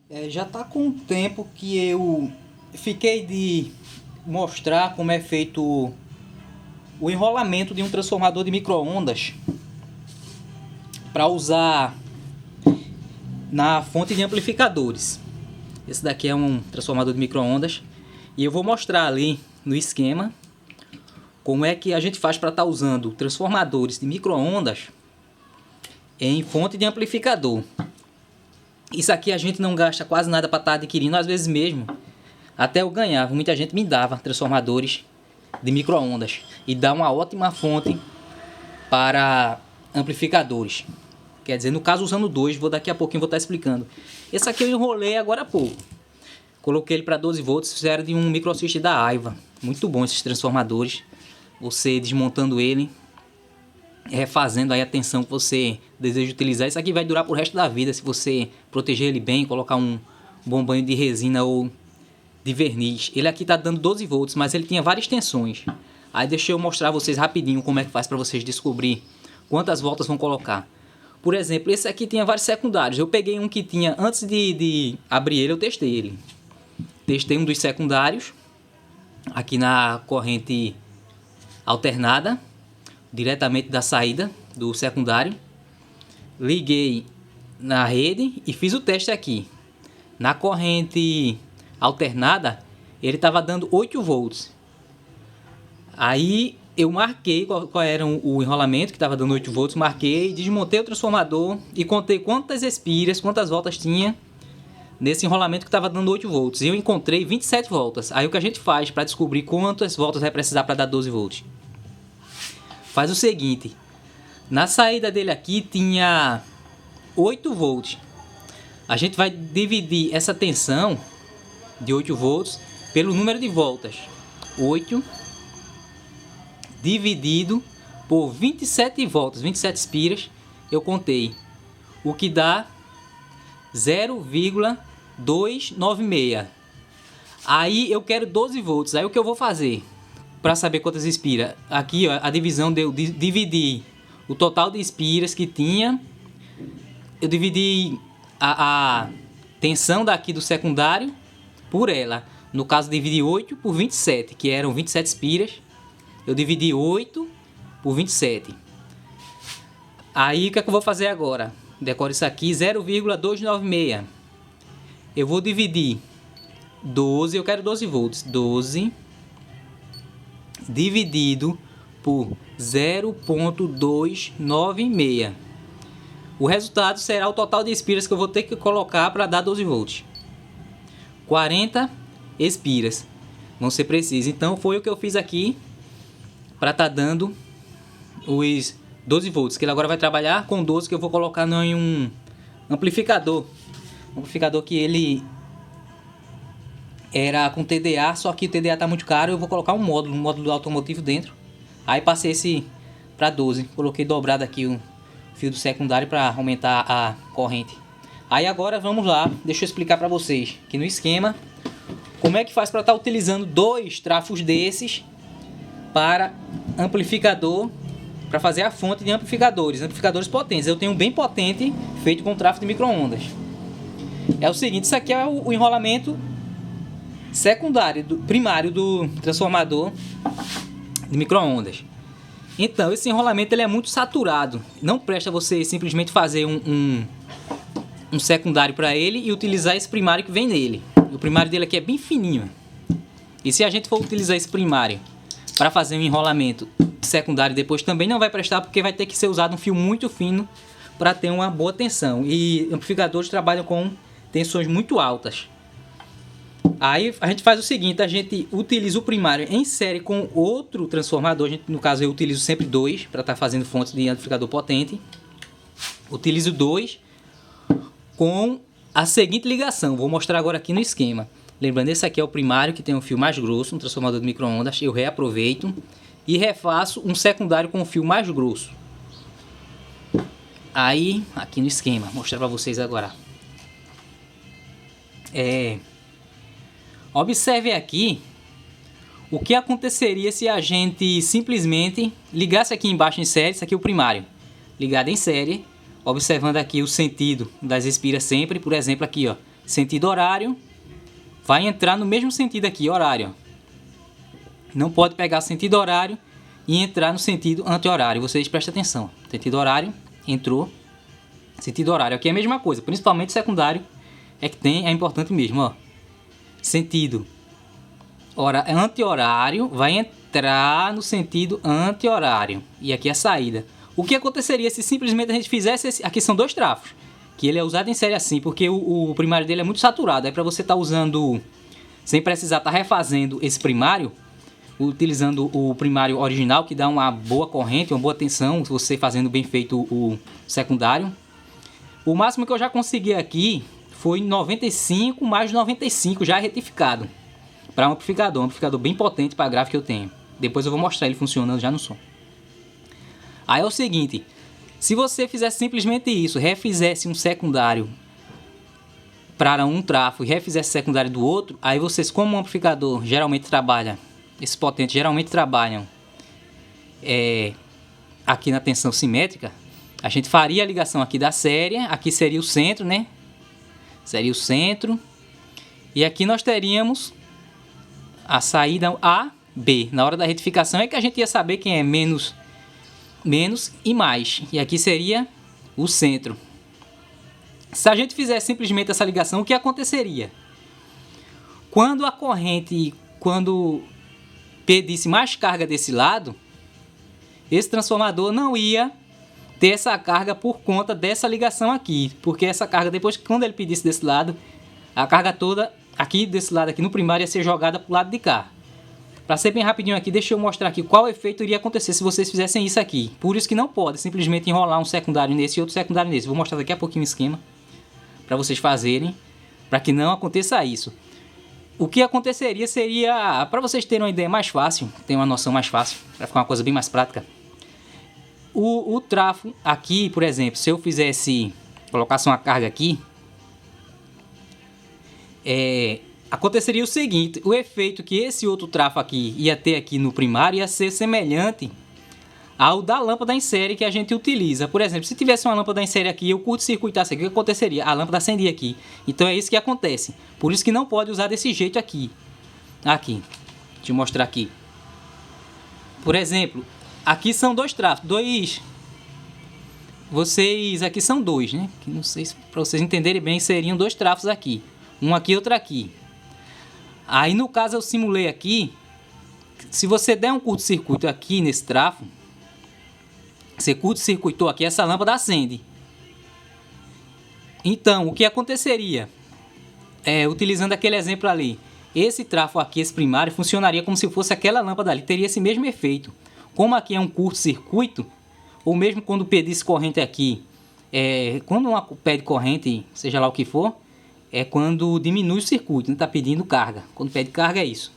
Já está com um tempo que eu fiquei de mostrar como é feito o enrolamento de um transformador de micro-ondas para usar na fonte de amplificadores. Esse daqui é um transformador de micro-ondas e eu vou mostrar ali no esquema como é que a gente faz para estar usando transformadores de micro-ondas em fonte de amplificador. Isso aqui a gente não gasta quase nada para estar adquirindo, às vezes mesmo. Até eu ganhava, muita gente me dava transformadores de micro-ondas e dá uma ótima fonte para amplificadores. Quer dizer, no caso usando dois, daqui a pouquinho vou estar explicando. Esse aqui eu enrolei agora há pouco. Coloquei ele para 12 volts, fizeram de um microswitch da Aiva. Muito bom esses transformadores. Você desmontando ele, refazendo aí a tensão que você deseja utilizar. Isso aqui vai durar pro resto da vida se você proteger ele bem, colocar um bom banho de resina ou de verniz. Ele aqui tá dando 12 volts, mas ele tinha várias tensões. Aí deixa eu mostrar a vocês rapidinho como é que faz para vocês descobrir quantas voltas vão colocar. Por exemplo, esse aqui tinha vários secundários. Eu peguei um que tinha, antes de abrir ele, eu testei ele. Testei um dos secundários, aqui na corrente alternada, diretamente da saída do secundário. Liguei na rede e fiz o teste aqui. Na corrente alternada, ele estava dando 8 volts. Aí eu marquei qual era o enrolamento que estava dando 8 volts, marquei, desmontei o transformador e contei quantas espiras, quantas voltas tinha nesse enrolamento que estava dando 8 volts. E eu encontrei 27 voltas. Aí o que a gente faz para descobrir quantas voltas vai precisar para dar 12 volts? Faz o seguinte, na saída dele aqui tinha 8 volts. A gente vai dividir essa tensão de 8 volts pelo número de voltas. 8 dividido por 27 voltas, 27 espiras, eu contei. O que dá 0,296. Aí eu quero 12 volts. Aí o que eu vou fazer para saber quantas espiras? Aqui ó, a divisão deu dividir o total de espiras que tinha. Eu dividi a tensão daqui do secundário por ela. No caso, dividi 8 por 27, que eram 27 espiras. Eu dividi 8 por 27. Aí o que é que eu vou fazer agora? Decoro isso aqui, 0,296. Eu vou dividir 12, eu quero 12 volts. 12 dividido por 0,296. O resultado será o total de espiras que eu vou ter que colocar para dar 12 volts. 40 espiras vão ser precisas. Então foi o que eu fiz aqui para estar dando os 12 volts. Que ele agora vai trabalhar com 12 que eu vou colocar em um amplificador. Um amplificador que ele era com TDA, só que o TDA está muito caro. Eu vou colocar um módulo automotivo dentro. Aí passei esse para 12. Coloquei dobrado aqui o fio do secundário para aumentar a corrente. Aí agora vamos lá, deixa eu explicar para vocês aqui no esquema como é que faz para estar utilizando dois trafos desses para amplificador, para fazer a fonte de amplificadores potentes. Eu tenho um bem potente feito com trafo de micro-ondas. É o seguinte, isso aqui é o enrolamento secundário, primário do transformador de micro-ondas. Então, esse enrolamento ele é muito saturado. Não presta você simplesmente fazer um secundário para ele e utilizar esse primário que vem nele. O primário dele aqui é bem fininho. E se a gente for utilizar esse primário para fazer um enrolamento secundário depois, também não vai prestar, porque vai ter que ser usado um fio muito fino para ter uma boa tensão. E amplificadores trabalham com tensões muito altas. Aí a gente faz o seguinte, a gente utiliza o primário em série com outro transformador. No caso eu utilizo sempre dois para estar fazendo fontes de amplificador potente. Utilizo dois com a seguinte ligação, vou mostrar agora aqui no esquema. Lembrando, esse aqui é o primário que tem um fio mais grosso, um transformador de micro-ondas. Eu reaproveito e refaço um secundário com um fio mais grosso. Aí, aqui no esquema, vou mostrar para vocês agora. Observe aqui o que aconteceria se a gente simplesmente ligasse aqui embaixo em série. Isso aqui é o primário, ligado em série, observando aqui o sentido das espiras sempre. Por exemplo, aqui ó, sentido horário, vai entrar no mesmo sentido aqui, horário. Não pode pegar sentido horário e entrar no sentido anti-horário. Vocês prestem atenção. Sentido horário, entrou. Sentido horário. Aqui é a mesma coisa, principalmente secundário é que é importante mesmo, ó. Sentido anti-horário vai entrar no sentido anti-horário. E aqui é a saída. O que aconteceria se simplesmente a gente fizesse esse... Aqui são dois trafos, que ele é usado em série assim, porque o primário dele é muito saturado. É para você estar usando, sem precisar estar refazendo esse primário, utilizando o primário original, que dá uma boa corrente, uma boa tensão, você fazendo bem feito o secundário. O máximo que eu já consegui aqui foi 95 mais 95 já retificado. Para um amplificador bem potente para gráfico que eu tenho. Depois eu vou mostrar ele funcionando já no som. Aí é o seguinte, se você fizesse simplesmente isso, refizesse um secundário para um trafo e refizesse secundário do outro, aí vocês, como um amplificador geralmente trabalha, esses potentes geralmente trabalham aqui na tensão simétrica, a gente faria a ligação aqui da série, aqui seria o centro, né? Seria o centro. E aqui nós teríamos a saída A, B. Na hora da retificação é que a gente ia saber quem é menos e mais. E aqui seria o centro. Se a gente fizer simplesmente essa ligação, o que aconteceria? Quando a corrente, quando pedisse mais carga desse lado, esse transformador não ia ter essa carga por conta dessa ligação aqui. Porque essa carga, depois que quando ele pedisse desse lado, a carga toda aqui desse lado aqui no primário ia ser jogada para o lado de cá. Para ser bem rapidinho aqui, deixa eu mostrar aqui qual efeito iria acontecer se vocês fizessem isso aqui. Por isso que não pode simplesmente enrolar um secundário nesse e outro secundário nesse. Vou mostrar daqui a pouquinho o esquema para vocês fazerem, para que não aconteça isso. O que aconteceria seria, para vocês terem uma ideia mais fácil, ter uma noção mais fácil, para ficar uma coisa bem mais prática. O trafo aqui, por exemplo, se eu fizesse, colocasse uma carga aqui, aconteceria o seguinte, o efeito que esse outro trafo aqui ia ter aqui no primário ia ser semelhante ao da lâmpada em série que a gente utiliza. Por exemplo, se tivesse uma lâmpada em série aqui e eu curto-circuitasse aqui, o que aconteceria? A lâmpada acendia aqui. Então é isso que acontece. Por isso que não pode usar desse jeito aqui. Aqui. Deixa eu mostrar aqui. Por exemplo, aqui são dois trafos. Aqui são dois, né? Que não sei se para vocês entenderem bem, seriam dois trafos aqui. Um aqui e outro aqui. Aí no caso eu simulei aqui. Se você der um curto-circuito aqui nesse trafo, você curto-circuitou aqui, essa lâmpada acende. Então, o que aconteceria? Utilizando aquele exemplo ali, esse trafo aqui, esse primário, funcionaria como se fosse aquela lâmpada ali, teria esse mesmo efeito. Como aqui é um curto-circuito, ou mesmo quando pedisse corrente aqui, quando uma pede corrente, seja lá o que for, é quando diminui o circuito, não está pedindo carga. Quando pede carga é isso.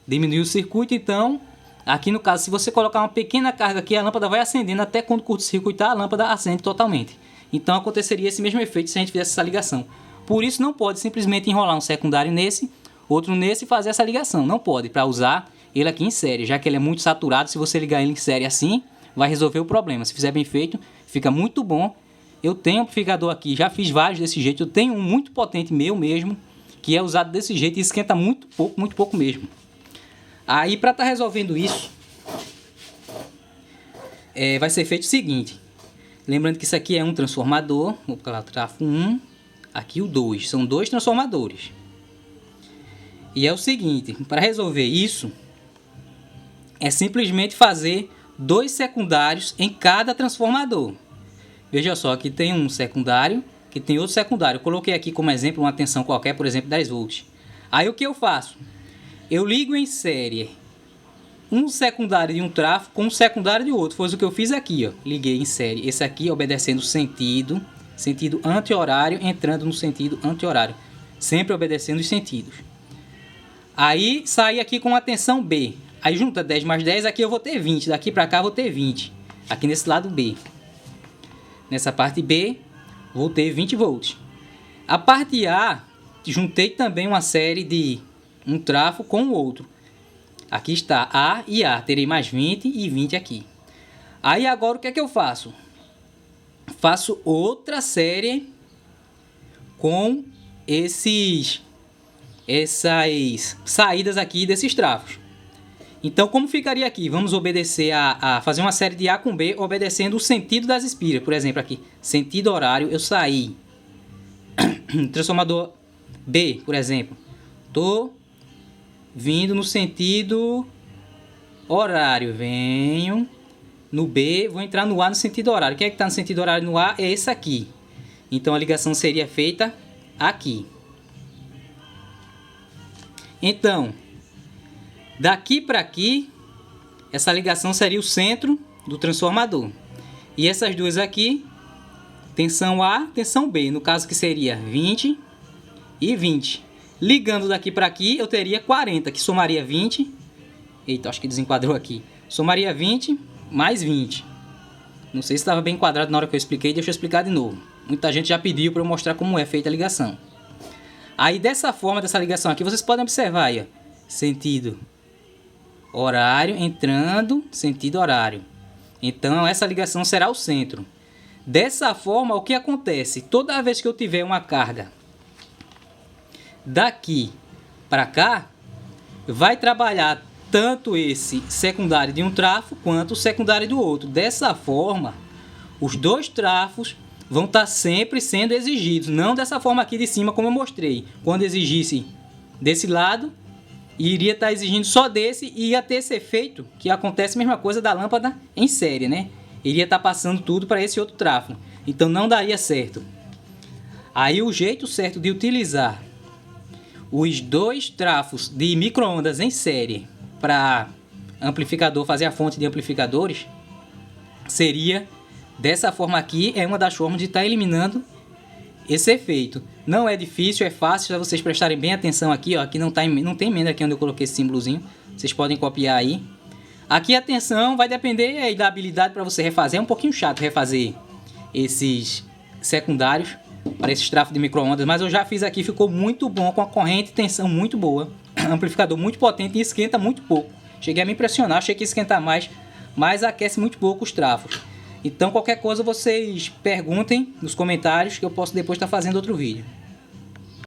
Diminui o circuito, então, aqui no caso, se você colocar uma pequena carga aqui, a lâmpada vai acendendo, até quando curto-circuitar, a lâmpada acende totalmente. Então aconteceria esse mesmo efeito se a gente fizesse essa ligação. Por isso não pode simplesmente enrolar um secundário nesse, outro nesse e fazer essa ligação. Não pode, para usar ele aqui em série, já que ele é muito saturado. Se você ligar ele em série assim, vai resolver o problema. Se fizer bem feito, fica muito bom. Eu tenho um amplificador aqui, já fiz vários desse jeito. Eu tenho um muito potente meu mesmo, que é usado desse jeito e esquenta muito pouco mesmo. Aí para estar resolvendo isso, vai ser feito o seguinte. Lembrando que isso aqui é um transformador, vou colocar o trafo 1, aqui o 2. São dois transformadores. E é o seguinte, para resolver isso, é simplesmente fazer dois secundários em cada transformador. Veja só, aqui tem um secundário, que tem outro secundário. Eu coloquei aqui como exemplo uma tensão qualquer, por exemplo, 10 volts. Aí o que eu faço? Eu ligo em série um secundário de um trafo com um secundário de outro. Foi o que eu fiz aqui, ó. Liguei em série. Esse aqui obedecendo sentido anti-horário, entrando no sentido anti-horário. Sempre obedecendo os sentidos. Aí saí aqui com a tensão B. Aí junta 10 mais 10, aqui eu vou ter 20. Daqui para cá eu vou ter 20. Aqui nesse lado B. Nessa parte B, vou ter 20 volts. A parte A, juntei também uma série de um trafo com o outro. Aqui está A e A. Terei mais 20 e 20 aqui. Aí agora o que é que eu faço? Faço outra série com essas saídas aqui desses trafos. Então, como ficaria aqui? Vamos obedecer a fazer uma série de A com B, obedecendo o sentido das espiras. Por exemplo, aqui, sentido horário, eu saí. Transformador B, por exemplo. Tô vindo no sentido horário. Venho no B, vou entrar no A no sentido horário. O que é que está no sentido horário no A? É esse aqui. Então, a ligação seria feita aqui. Então, daqui para aqui, essa ligação seria o centro do transformador. E essas duas aqui, tensão A, tensão B. No caso que seria 20 e 20. Ligando daqui para aqui, eu teria 40, que somaria 20. Eita, acho que desenquadrou aqui. Somaria 20 mais 20. Não sei se estava bem enquadrado na hora que eu expliquei, deixa eu explicar de novo. Muita gente já pediu para eu mostrar como é feita a ligação. Aí dessa forma, dessa ligação aqui, vocês podem observar aí, ó, sentido horário, entrando, sentido horário. Então essa ligação será o centro. Dessa forma, o que acontece? Toda vez que eu tiver uma carga daqui para cá, vai trabalhar tanto esse secundário de um trafo quanto o secundário do outro. Dessa forma, os dois trafos vão estar sempre sendo exigidos, não dessa forma aqui de cima como eu mostrei. Quando exigisse desse lado, iria estar exigindo só desse e ia ter esse efeito que acontece a mesma coisa da lâmpada em série, né? Iria estar passando tudo para esse outro trafo, então não daria certo. Aí o jeito certo de utilizar os dois trafos de micro-ondas em série para amplificador, fazer a fonte de amplificadores, seria dessa forma aqui. É uma das formas de estar eliminando esse efeito. Não é difícil, é fácil, se vocês prestarem bem atenção aqui, ó, aqui não tem emenda aqui onde eu coloquei esse símbolozinho, vocês podem copiar aí. Aqui a tensão vai depender aí da habilidade para você refazer. É um pouquinho chato refazer esses secundários para esses trafos de micro-ondas, mas eu já fiz aqui, ficou muito bom, com a corrente e tensão muito boa, amplificador muito potente e esquenta muito pouco. Cheguei a me impressionar, achei que ia esquentar mais, mas aquece muito pouco os trafos. Então qualquer coisa vocês perguntem nos comentários que eu posso depois estar fazendo outro vídeo.